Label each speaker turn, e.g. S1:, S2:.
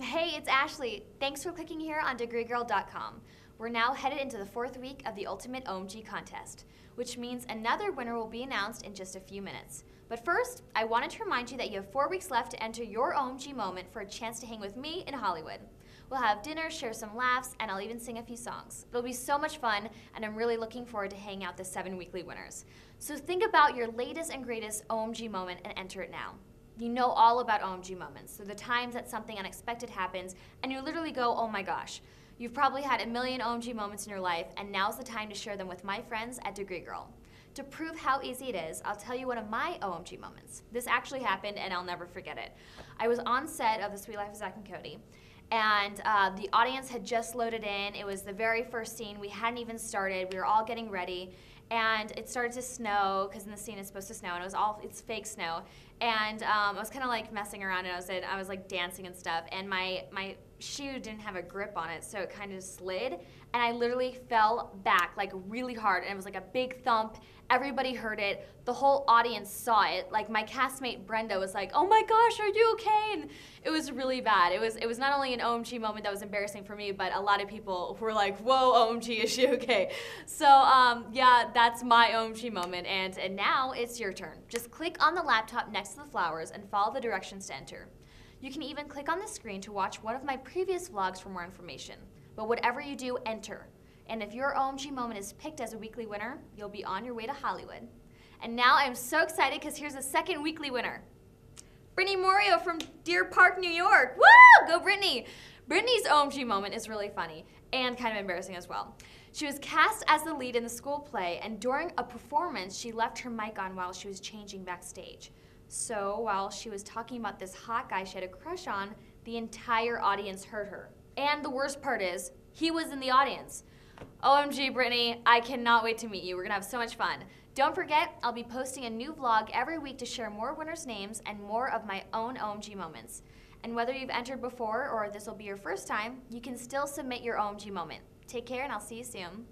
S1: Hey, it's Ashley. Thanks for clicking here on degreegirl.com. We're now headed into the 4th week of the Ultimate OMG contest, which means another winner will be announced in just a few minutes. But first, I wanted to remind you that you have 4 weeks left to enter your OMG moment for a chance to hang with me in Hollywood. We'll have dinner, share some laughs, and I'll even sing a few songs. It'll be so much fun, and I'm really looking forward to hanging out the 7 weekly winners. So think about your latest and greatest OMG moment and enter it now. You know all about OMG moments, so the times that something unexpected happens and you literally go, oh my gosh. You've probably had a million OMG moments in your life, and now's the time to share them with my friends at Degree Girl. To prove how easy it is, I'll tell you one of my OMG moments. This actually happened and I'll never forget it. I was on set of The Suite Life of Zack and Cody, and the audience had just loaded in. It was the very first scene. We hadn't even started. We were all getting ready, and it started to snow, because in the scene it's supposed to snow, and it's fake snow. And I was kind of like messing around, and I was like dancing and stuff, and my shoe didn't have a grip on it, so it kind of slid, and I literally fell back like really hard, and it was like a big thump. Everybody heard it. The whole audience saw it. Like my castmate Brenda was like, "Oh my gosh, are you okay?" And it was really bad. It was not only an OMG moment that was embarrassing for me, but a lot of people were like, "Whoa, OMG, is she okay?" So yeah, that's my OMG moment, and now it's your turn. Just click on the laptop next to the flowers and follow the directions to enter. You can even click on the screen to watch one of my previous vlogs for more information. But whatever you do, enter. And if your OMG moment is picked as a weekly winner, you'll be on your way to Hollywood. And now I'm so excited because here's the second weekly winner. Brittany Morio from Deer Park, New York. Woo! Go Brittany! Brittany's OMG moment is really funny and kind of embarrassing as well. She was cast as the lead in the school play, and during a performance, she left her mic on while she was changing backstage. So while she was talking about this hot guy she had a crush on, the entire audience heard her. And the worst part is, he was in the audience. OMG, Brittany, I cannot wait to meet you. We're gonna have so much fun. Don't forget, I'll be posting a new vlog every week to share more winners' names and more of my own OMG moments. And whether you've entered before or this will be your first time, you can still submit your OMG moment. Take care, and I'll see you soon.